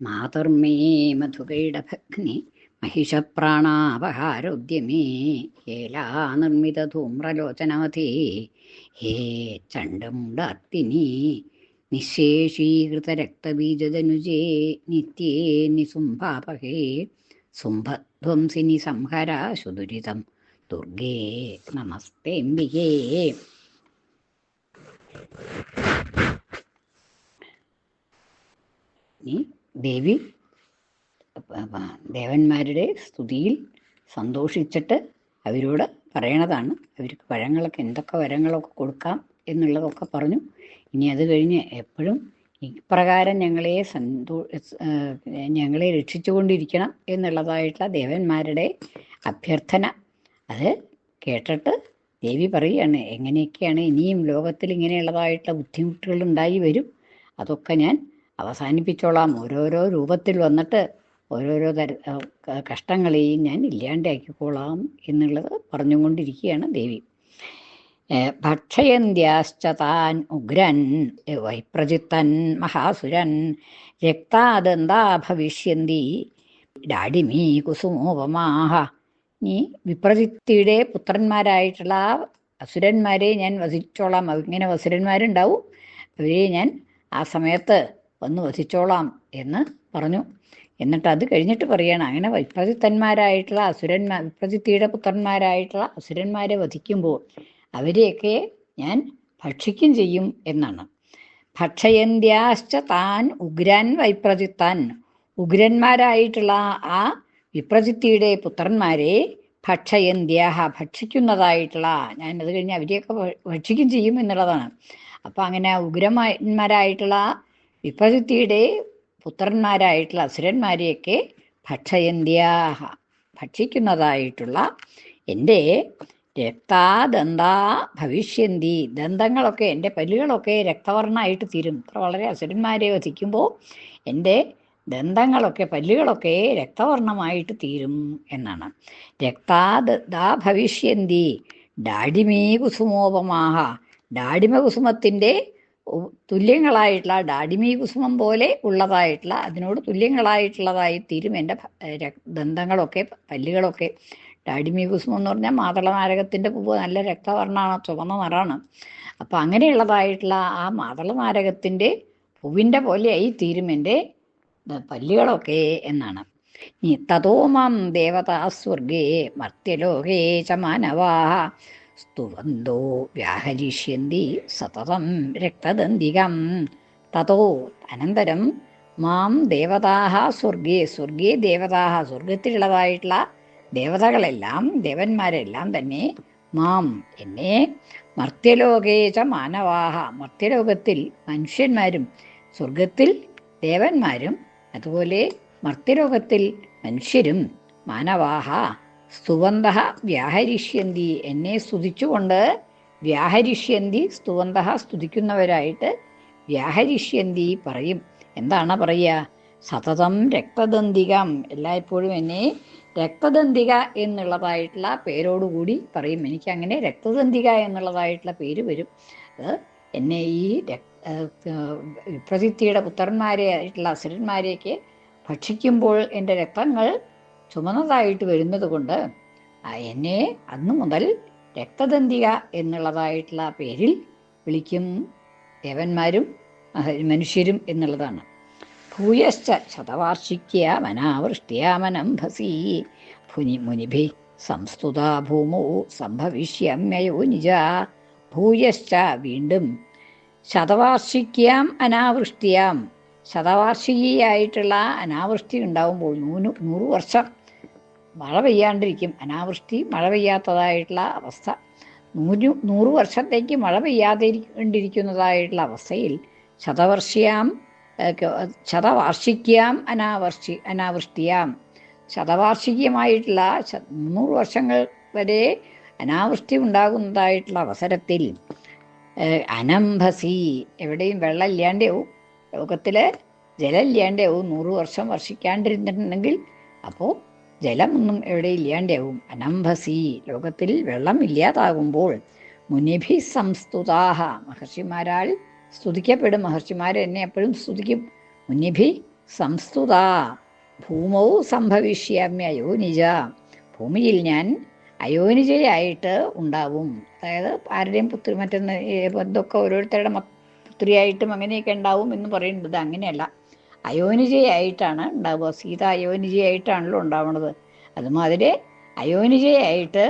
മാതർമേ മധുകൈടഭഗ്നി महिषप्राणापहारोद्यमे हेलानिर्मितधूम्रलोचनवते हे चण्डमुडार्तिनि निःशेषीकृतरक्तबीजदनुजे नित्ये निसुम्भापहे सुम्भध्वंसिनि संहरा सुदुरितं दुर्गे नमस्तेऽम्बिके. ദേവി ദേവന്മാരുടെ സ്തുതിയിൽ സന്തോഷിച്ചിട്ട് അവരോട് പറയണതാണ്. അവർക്ക് വരങ്ങളൊക്കെ എന്തൊക്കെ വരങ്ങളൊക്കെ കൊടുക്കാം എന്നുള്ളതൊക്കെ പറഞ്ഞു. ഇനി അത് കഴിഞ്ഞ് എപ്പോഴും ഇപ്രകാരം ഞങ്ങളെ രക്ഷിച്ചുകൊണ്ടിരിക്കണം എന്നുള്ളതായിട്ടുള്ള ദേവന്മാരുടെ അഭ്യർത്ഥന അത് കേട്ടിട്ട് ദേവി പറയുകയാണ്, എങ്ങനെയൊക്കെയാണ് ഇനിയും ലോകത്തിൽ ഇങ്ങനെയുള്ളതായിട്ടുള്ള ബുദ്ധിമുട്ടുകൾ ഉണ്ടായി വരും, അതൊക്കെ ഞാൻ അവസാനിപ്പിച്ചോളാം. ഓരോരോ രൂപത്തിൽ വന്നിട്ട് ഓരോരോ കഷ്ടങ്ങളെയും ഞാൻ ഇല്ലാണ്ടാക്കിക്കോളാം എന്നുള്ളത് പറഞ്ഞുകൊണ്ടിരിക്കുകയാണ് ദേവി. ഭക്ഷയന്ത്യാശ്ച താൻ ഉഗ്രൻ വൈപ്രജിത്തൻ മഹാസുരൻ രക്താദന്താ ഭവിഷ്യന്തി ഡാഡിമീ കുസുമോപമാഹ. ഈ വിപ്രജിത്തിയുടെ പുത്രന്മാരായിട്ടുള്ള അസുരന്മാരെ ഞാൻ വധിച്ചോളാം. ഇങ്ങനെ അസുരന്മാരുണ്ടാവും, അവരെ ഞാൻ ആ സമയത്ത് വന്ന് വധിച്ചോളാം എന്ന് പറഞ്ഞു. എന്നിട്ട് അത് കഴിഞ്ഞിട്ട് പറയണം, അങ്ങനെ വിപ്രജിത്തന്മാരായിട്ടുള്ള വിപ്രജിത്തിയുടെ പുത്രന്മാരായിട്ടുള്ള അസുരന്മാരെ വധിക്കുമ്പോൾ അവരെയൊക്കെ ഞാൻ ഭക്ഷിക്കും ചെയ്യും എന്നാണ്. ഭക്ഷയന്ത്യാശ്ച താൻ ഉഗ്രൻ വൈപ്രജിത്താൻ, ഉഗ്രന്മാരായിട്ടുള്ള ആ വിപ്രജിത്തിയുടെ പുത്രന്മാരെ ഭക്ഷയന്ത്യാഹ ഭക്ഷിക്കുന്നതായിട്ടുള്ള ഞാൻ അത് കഴിഞ്ഞ് അവരെയൊക്കെ ഭക്ഷിക്കും ചെയ്യും എന്നുള്ളതാണ്. അപ്പം അങ്ങനെ ഉഗ്രന്മാരായിട്ടുള്ള വിപ്രജിത്തിയുടെ പുത്രന്മാരായിട്ടുള്ള അസുരന്മാരെയൊക്കെ ഭക്ഷയന്ത്യാഹ ഭക്ഷിക്കുന്നതായിട്ടുള്ള എൻ്റെ രക്താദന്താ ഭവിഷ്യന്തി, ദന്തങ്ങളൊക്കെ എൻ്റെ പല്ലുകളൊക്കെ രക്തവർണ്ണമായിട്ട് തീരും. ഇത്ര വളരെ അസുരന്മാരെ വധിക്കുമ്പോൾ എൻ്റെ ദന്തങ്ങളൊക്കെ പല്ലുകളൊക്കെ രക്തവർണ്ണമായിട്ട് തീരും എന്നാണ്. രക്താദാ ഭവിഷ്യന്തി ഡാഡിമീ കുസുമോപമാഹ, ഡാഡിമ കുസുമത്തിൻ്റെ തുല്യങ്ങളായിട്ടുള്ള ഡാഡിമീ കുസുമം പോലെ ഉള്ളതായിട്ടുള്ള അതിനോട് തുല്യങ്ങളായിട്ടുള്ളതായി തീരും എൻ്റെ ദന്തങ്ങളൊക്കെ പല്ലുകളൊക്കെ. ഡാഡിമീ കുസുമം എന്ന് പറഞ്ഞാൽ മാതളനാരകത്തിൻ്റെ പൂവ് നല്ല രക്തവർണ്ണമാണ്, ചുവന്ന നിറമാണ്. അപ്പം അങ്ങനെയുള്ളതായിട്ടുള്ള ആ മാതളനാരകത്തിൻ്റെ പൂവിൻ്റെ പോലെയായി തീരും എൻ്റെ പല്ലുകളൊക്കെ എന്നാണ്. തതോമാം ദേവതാ സ്വർഗേ മർത്യലോകേ ച മാനവാഃ സ്തുവന്തോ വ്യാഹരിഷ്യന്തി സതതം രക്തദന്തികം. തതോ അനന്തരം മാം ദേവതാഃ സ്വർഗേ, സ്വർഗേ ദേവതാഃ സ്വർഗത്തിലുള്ളതായിട്ടുള്ള ദേവതകളെല്ലാം ദേവന്മാരെല്ലാം തന്നെ മാം എന്നെ മർത്യലോകേ ച മാനവാഃ മർത്യലോകത്തിൽ മനുഷ്യന്മാരും സ്വർഗത്തിൽ ദേവന്മാരും അതുപോലെ മർത്യലോകത്തിൽ മനുഷ്യരും മാനവാഃ സ്തുവന്തഃ വ്യാഹരിഷ്യന്തി എന്നെ സ്തുതിച്ചുകൊണ്ട് വ്യാഹരിഷ്യന്തി സ്തുവന്തഃ സ്തുതിക്കുന്നവരായിട്ട് വ്യാഹരിഷ്യന്തി പറയും. എന്താണ് പറയുക? സതതം രക്തദന്തികം എല്ലായ്പ്പോഴും എന്നെ രക്തദന്തിക എന്നുള്ളതായിട്ടുള്ള പേരോടുകൂടി പറയും. എനിക്കങ്ങനെ രക്തദന്തിക എന്നുള്ളതായിട്ടുള്ള പേര് വരും. അത് എന്നെ ഈ വിപ്രജിത്തിയുടെ പുത്രന്മാരെയായിട്ടുള്ള അസുരന്മാരെയൊക്കെ ഭക്ഷിക്കുമ്പോൾ എൻ്റെ രക്തങ്ങൾ ചുമന്നതായിട്ട് വരുന്നത് കൊണ്ട് എന്നെ അന്നു മുതൽ രക്തദന്തിക എന്നുള്ളതായിട്ടുള്ള പേരിൽ വിളിക്കും ദേവന്മാരും മനുഷ്യരും എന്നുള്ളതാണ്. ഭൂയശ്ച ശതവാർഷിക്യ വനാവൃഷ്ട്യാമനംഭസി മുനിഭി സംസ്തുതാ ഭൂമോ സംഭവിഷ്യമയോ നിജ. ഭൂയശ്ച വീണ്ടും ശതവാർഷിക്യാം അനാവൃഷ്ടിയാം ശതവാർഷികയായിട്ടുള്ള അനാവൃഷ്ടി ഉണ്ടാവുമ്പോൾ 100 വർഷം മഴ പെയ്യാണ്ടിരിക്കും. അനാവൃഷ്ടി മഴ പെയ്യാത്തതായിട്ടുള്ള അവസ്ഥ 100 വർഷത്തേക്ക് മഴ പെയ്യാതിരിക്കുന്നതായിട്ടുള്ള അവസ്ഥയിൽ ശതവാർഷിക്യാം അനാവൃഷ്ടിയാം ശതവാർഷികമായിട്ടുള്ള 300 വർഷങ്ങൾ വരെ അനാവൃഷ്ടി ഉണ്ടാകുന്നതായിട്ടുള്ള അവസരത്തിൽ അനംഭസി എവിടെയും വെള്ളം ഇല്ലാണ്ടാവും, ലോകത്തിൽ ജലം ഇല്ലാണ്ടാവും. 100 വർഷം വർഷിക്കാണ്ടിരുന്നിട്ടുണ്ടെങ്കിൽ അപ്പോൾ ജലമൊന്നും എവിടെ ഇല്ലാണ്ടാവും. അനംഭസി ലോകത്തിൽ വെള്ളം ഇല്ലാതാകുമ്പോൾ മുനിഭി സംസ്തുതാഹ മഹർഷിമാരാൽ സ്തുതിക്കപ്പെടും. മഹർഷിമാർ എന്നെ എപ്പോഴും സ്തുതിക്കും. മുനിഭി സംസ്തുത ഭൂമൗ സംഭവിഷ്യാമി അയോനിജ, ഭൂമിയിൽ ഞാൻ അയോനിജയായിട്ട് ഉണ്ടാവും. അതായത് ആരുടെയും പുത്രി മറ്റൊന്ന് ഇതൊക്കെ ഓരോരുത്തരുടെ പുത്രിയായിട്ടും അങ്ങനെയൊക്കെ ഉണ്ടാവും എന്ന് പറയുന്നത് അങ്ങനെയല്ല, അയോനിജയായിട്ടാണ് ഉണ്ടാവുക. സീത അയോനിജയായിട്ടാണല്ലോ ഉണ്ടാവുന്നത്. അതുമാതിരി അയോനിജയായിട്ട്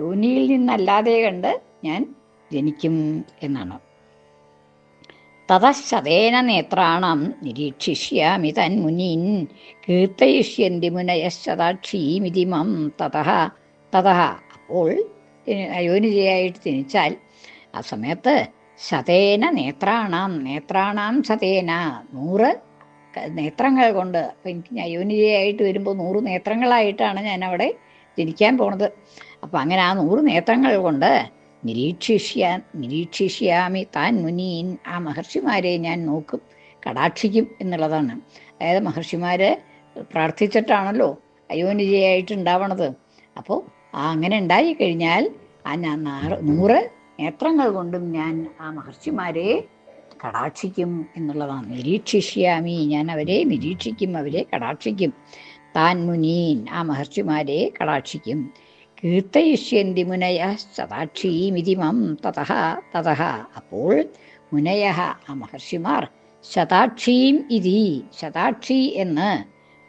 യോനിയിൽ നിന്നല്ലാതെ കണ്ട് ഞാൻ ജനിക്കും എന്നാണ്. തതശതേന നേത്രാണം നിരീക്ഷിഷ്യാമി തന്മുനീൻ കീർത്തയിഷ്യന്തി മുനയശതാക്ഷീമിതി മം തതഃ തതഃ. അപ്പോൾ അയോനിജയായിട്ട് ജനിച്ചാൽ ആ സമയത്ത് ശതേന നേത്രാണാം ശതേന 100 നേത്രങ്ങൾ കൊണ്ട്, അപ്പം എനിക്ക് അയോനിജയായിട്ട് വരുമ്പോൾ 100 നേത്രങ്ങളായിട്ടാണ് ഞാൻ അവിടെ ജനിക്കാൻ പോണത്. അപ്പം അങ്ങനെ ആ 100 നേത്രങ്ങൾ കൊണ്ട് നിരീക്ഷിഷ്യാമി താൻ മുനീൻ, ആ മഹർഷിമാരെ ഞാൻ നോക്കും, കടാക്ഷിക്കും എന്നുള്ളതാണ്. അതായത് മഹർഷിമാർ പ്രാർത്ഥിച്ചിട്ടാണല്ലോ അയോനിജയായിട്ട് ഉണ്ടാവണത്. അപ്പോൾ അങ്ങനെ ഉണ്ടായിക്കഴിഞ്ഞാൽ ആ 100 നേത്രങ്ങൾ കൊണ്ടും ഞാൻ ആ മഹർഷിമാരെ കടാക്ഷിക്കും എന്നുള്ളതാണ്. നിരീക്ഷിഷ്യാമി, ഞാൻ അവരെ നിരീക്ഷിക്കും, അവരെ കടാക്ഷിക്കും. താൻ മുനീൻ, ആ മഹർഷിമാരെ കടാക്ഷിക്കും. കീർത്തയിഷ്യന്തി മുനയ ശതാക്ഷീമിതി മം തതഃ തതഃ. അപ്പോൾ മുനയ, ആ മഹർഷിമാർ, ശതാക്ഷീം ഇതി, ശതാക്ഷി എന്ന്,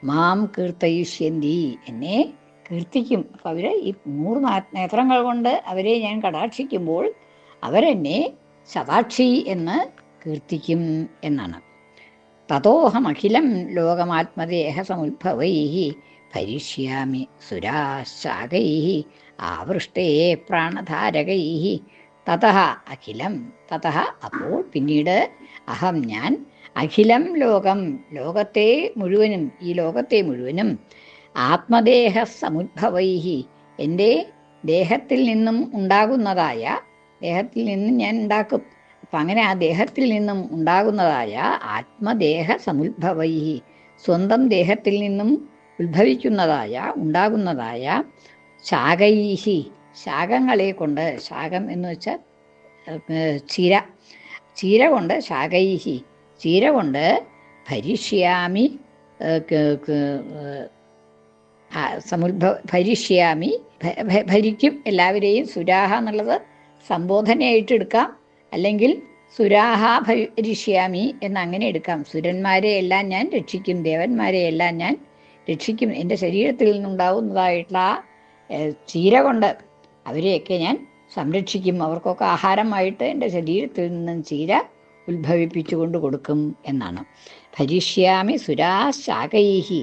മാം കീർത്തയിഷ്യന്തി, എന്നെ കീർത്തിക്കും. അപ്പം അവർ ഈ 100 നേത്രങ്ങൾ കൊണ്ട് അവരെ ഞാൻ കടാക്ഷിക്കുമ്പോൾ അവരെന്നെ ശതാക്ഷി എന്ന് കീർത്തിക്കും എന്നാണ്. തതോഹമഖിലം ലോകമാത്മദേഹ സമുദ്ഭവൈ ഭരിഷ്യാമി സുരാശാകൈ ആവൃഷ്ടേ പ്രാണധാരകൈ. തതഃ അഖിലം, തതഃ അപ്പോൾ പിന്നീട്, അഹം ഞാൻ, അഖിലം ലോകം ലോകത്തെ മുഴുവനും, ഈ ലോകത്തെ മുഴുവനും, ആത്മദേഹ സമുദ്ഭവൈ എൻ്റെ ദേഹത്തിൽ നിന്നും ഉണ്ടാകുന്നതായ, ദേഹത്തിൽ നിന്നും ഞാൻ ഉണ്ടാക്കും. അപ്പം അങ്ങനെ ആ ദേഹത്തിൽ നിന്നും ഉണ്ടാകുന്നതായ ആത്മദേഹ സമുദ്ഭവൈ, സ്വന്തം ദേഹത്തിൽ നിന്നും ഉത്ഭവിക്കുന്നതായ ഉണ്ടാകുന്നതായ ശാകൈഹി, ശാകങ്ങളെ കൊണ്ട്, ശാകം എന്ന് വെച്ചാൽ ചീര കൊണ്ട്, ശാകൈഹി ചീര കൊണ്ട്, ഭരിഷ്യാമി ഭരിഷ്യാമി ഭരിക്കും എല്ലാവരെയും. സുരാഹ എന്നുള്ളത് സംബോധനയായിട്ട് എടുക്കാം, അല്ലെങ്കിൽ സുരാഹ ഭരിഷ്യാമി എന്നങ്ങനെ എടുക്കാം. സുരന്മാരെ എല്ലാം ഞാൻ രക്ഷിക്കും, ദേവന്മാരെ എല്ലാം ഞാൻ രക്ഷിക്കും. എൻ്റെ ശരീരത്തിൽ നിന്നുണ്ടാവുന്നതായിട്ടുള്ള ചീര കൊണ്ട് അവരെയൊക്കെ ഞാൻ സംരക്ഷിക്കും. അവർക്കൊക്കെ ആഹാരമായിട്ട് എൻ്റെ ശരീരത്തിൽ നിന്നും ചീര ഉത്ഭവിപ്പിച്ചുകൊണ്ട് കൊടുക്കും എന്നാണ്. ഭരിഷ്യാമി സുരാശാകൈഹി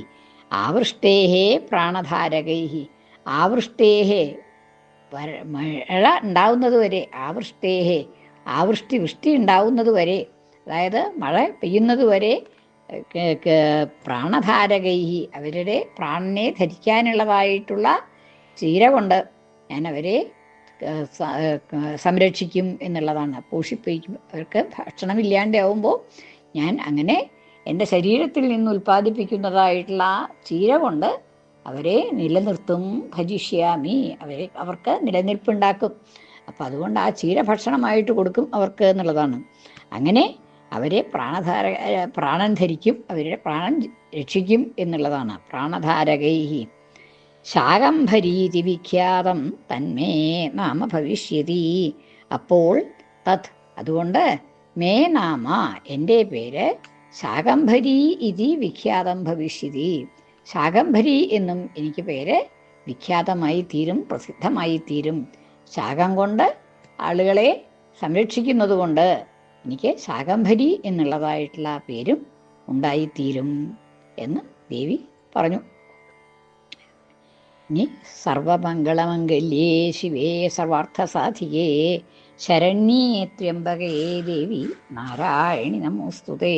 ആവൃഷ്ടേഹേ പ്രാണധാരകൈഹി. ആവൃഷ്ടേഹേ മഴ ഉണ്ടാവുന്നത് വരെ, ആവൃഷ്ടേഹേ വൃഷ്ടി ഉണ്ടാവുന്നത് വരെ, അതായത് മഴ പെയ്യുന്നത് വരെ, പ്രാണധാരകൈഹി അവരുടെ പ്രാണനെ ധരിക്കാനുള്ളതായിട്ടുള്ള ചീര കൊണ്ട് ഞാൻ അവരെ സംരക്ഷിക്കും എന്നുള്ളതാണ്. പോഷിപ്പിക്കും. അവർക്ക് ഭക്ഷണമില്ലാണ്ടാവുമ്പോൾ ഞാൻ അങ്ങനെ എൻ്റെ ശരീരത്തിൽ നിന്ന് ഉൽപ്പാദിപ്പിക്കുന്നതായിട്ടുള്ള ചീര കൊണ്ട് അവരെ നിലനിർത്തും. ഭജിഷ്യാമി, അവർക്ക് നിലനിൽപ്പുണ്ടാക്കും. അപ്പം അതുകൊണ്ട് ആ ചീര ഭക്ഷണമായിട്ട് കൊടുക്കും അവർക്ക് എന്നുള്ളതാണ്. അങ്ങനെ അവരെ പ്രാണൻ ധരിക്കും, അവരുടെ പ്രാണൻ രക്ഷിക്കും എന്നുള്ളതാണ്. പ്രാണധാരകൈഹി ശാകംഭരീതി വിഖ്യാതം തന്മേ നാമ ഭവിഷ്യതി. അപ്പോൾ തത് അതുകൊണ്ട്, മേ നാമ എൻ്റെ പേര്, ശാകംഭരി ഇതി വിഖ്യാതം ഭവിഷ്യതി, ശാകംഭരി എന്നും എനിക്ക് പേര് വിഖ്യാതമായി തീരും, പ്രസിദ്ധമായി തീരും. ശാകം കൊണ്ട് ആളുകളെ സംരക്ഷിക്കുന്നത് കൊണ്ട് എനിക്ക് ശാകംഭരി എന്നുള്ളതായിട്ടുള്ള പേരും ഉണ്ടായിത്തീരും എന്ന് ദേവി പറഞ്ഞു. ഇനി സർവമംഗളമംഗല്യേ ശിവേ സർവാർത്ഥസാധികേ ശരണ്യേ ത്രയംബകേ ദേവി നാരായണി നമോസ്തുതേ.